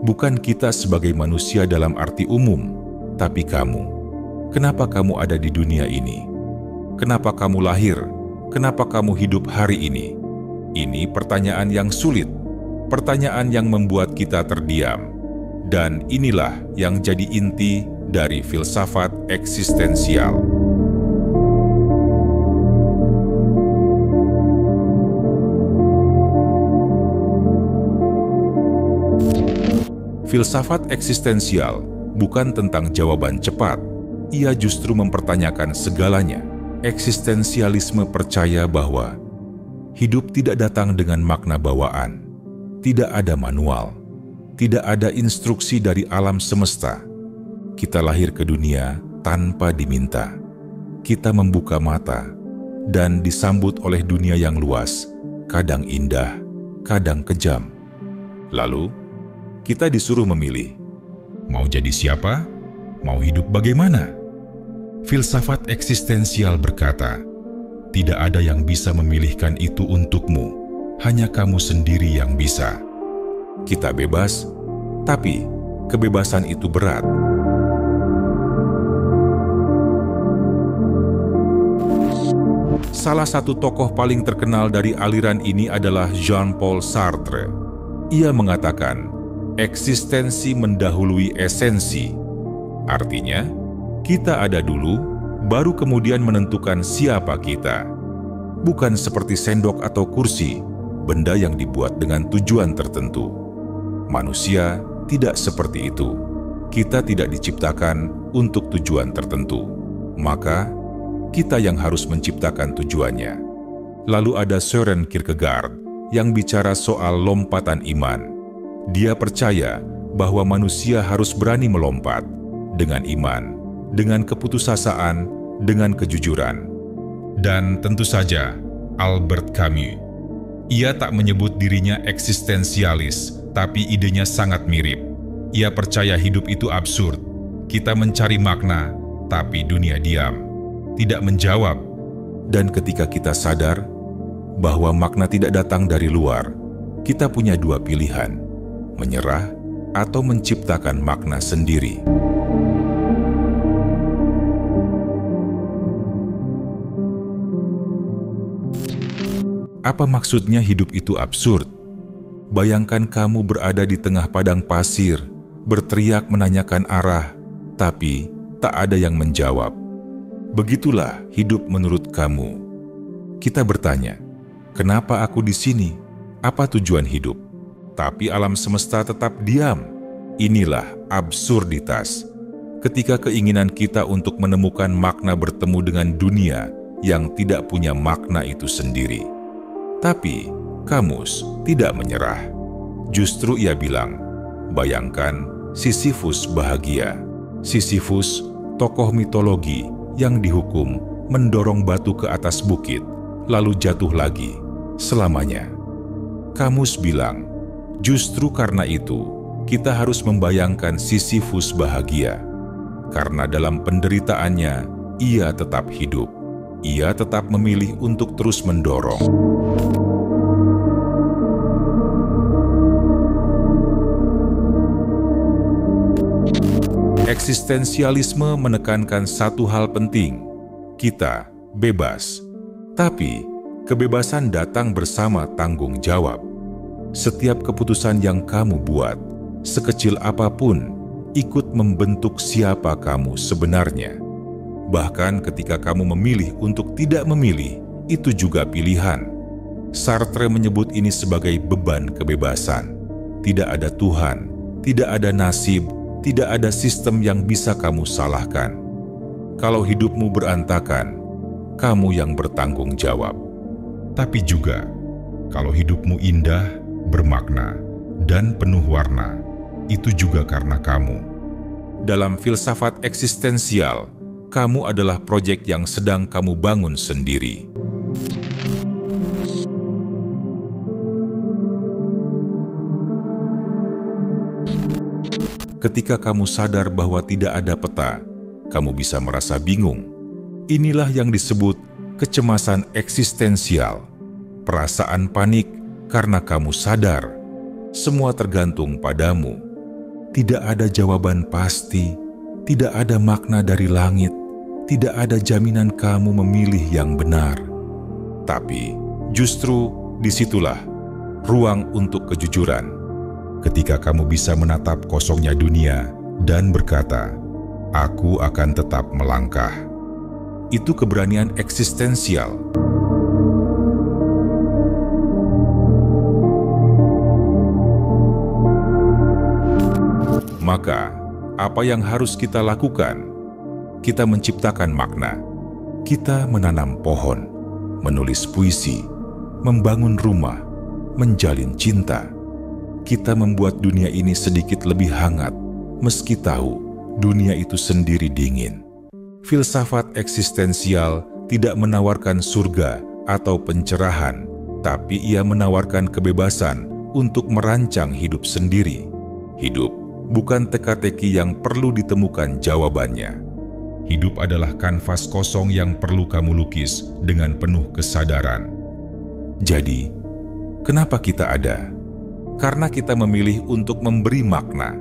Bukan kita sebagai manusia dalam arti umum, tapi kamu. Kenapa kamu ada di dunia ini? Kenapa kamu lahir? Kenapa kamu hidup hari ini? Ini pertanyaan yang sulit, pertanyaan yang membuat kita terdiam. Dan inilah yang jadi inti dari filsafat eksistensial. Filsafat eksistensial bukan tentang jawaban cepat. Ia justru mempertanyakan segalanya. Eksistensialisme percaya bahwa hidup tidak datang dengan makna bawaan. Tidak ada manual. Tidak ada instruksi dari alam semesta. Kita lahir ke dunia tanpa diminta. Kita membuka mata dan disambut oleh dunia yang luas, kadang indah, kadang kejam. Lalu, kita disuruh memilih, mau jadi siapa, mau hidup bagaimana. Filsafat eksistensial berkata, tidak ada yang bisa memilihkan itu untukmu, hanya kamu sendiri yang bisa. Kita bebas, tapi kebebasan itu berat. Salah satu tokoh paling terkenal dari aliran ini adalah Jean-Paul Sartre. Ia mengatakan, eksistensi mendahului esensi. Artinya, kita ada dulu, baru kemudian menentukan siapa kita. Bukan seperti sendok atau kursi, benda yang dibuat dengan tujuan tertentu. Manusia tidak seperti itu. Kita tidak diciptakan untuk tujuan tertentu. Maka, kita yang harus menciptakan tujuannya. Lalu ada Søren Kierkegaard yang bicara soal lompatan iman. Dia percaya bahwa manusia harus berani melompat dengan iman, dengan keputusasaan, dengan kejujuran. Dan tentu saja, Albert Camus. Ia tak menyebut dirinya eksistensialis, tapi idenya sangat mirip. Ia percaya hidup itu absurd. Kita mencari makna, tapi dunia diam, tidak menjawab. Dan ketika kita sadar bahwa makna tidak datang dari luar, kita punya dua pilihan. Menyerah atau menciptakan makna sendiri. Apa maksudnya hidup itu absurd? Bayangkan kamu berada di tengah padang pasir, berteriak menanyakan arah, tapi tak ada yang menjawab. Begitulah hidup menurut kamu. Kita bertanya, kenapa aku di sini? Apa tujuan hidup? Tapi alam semesta tetap diam. Inilah absurditas. Ketika keinginan kita untuk menemukan makna bertemu dengan dunia yang tidak punya makna itu sendiri. Tapi Camus tidak menyerah. Justru ia bilang, bayangkan Sisyphus bahagia. Sisyphus, tokoh mitologi yang dihukum mendorong batu ke atas bukit, lalu jatuh lagi selamanya. Camus bilang, justru karena itu, kita harus membayangkan Sisyphus bahagia. Karena dalam penderitaannya, ia tetap hidup. Ia tetap memilih untuk terus mendorong. Eksistensialisme menekankan satu hal penting. Kita bebas. Tapi, kebebasan datang bersama tanggung jawab. Setiap keputusan yang kamu buat, sekecil apapun, ikut membentuk siapa kamu sebenarnya. Bahkan ketika kamu memilih untuk tidak memilih, itu juga pilihan. Sartre menyebut ini sebagai beban kebebasan. Tidak ada Tuhan, tidak ada nasib, tidak ada sistem yang bisa kamu salahkan. Kalau hidupmu berantakan, kamu yang bertanggung jawab. Tapi juga, kalau hidupmu indah, bermakna, dan penuh warna, itu juga karena kamu. Dalam filsafat eksistensial, kamu adalah proyek yang sedang kamu bangun sendiri. Ketika kamu sadar bahwa tidak ada peta, kamu bisa merasa bingung. Inilah yang disebut kecemasan eksistensial, perasaan panik karena kamu sadar semua tergantung padamu. Tidak ada jawaban pasti, tidak ada makna dari langit, tidak ada jaminan kamu memilih yang benar. Tapi justru disitulah ruang untuk kejujuran. Ketika kamu bisa menatap kosongnya dunia dan berkata, "Aku akan tetap melangkah." Itu keberanian eksistensial. Maka, apa yang harus kita lakukan? Kita menciptakan makna. Kita menanam pohon, menulis puisi, membangun rumah, menjalin cinta. Kita membuat dunia ini sedikit lebih hangat, meski tahu dunia itu sendiri dingin. Filsafat eksistensial tidak menawarkan surga atau pencerahan, tapi ia menawarkan kebebasan untuk merancang hidup sendiri. Hidup bukan teka-teki yang perlu ditemukan jawabannya. Hidup adalah kanvas kosong yang perlu kamu lukis dengan penuh kesadaran. Jadi, kenapa kita ada? Karena kita memilih untuk memberi makna.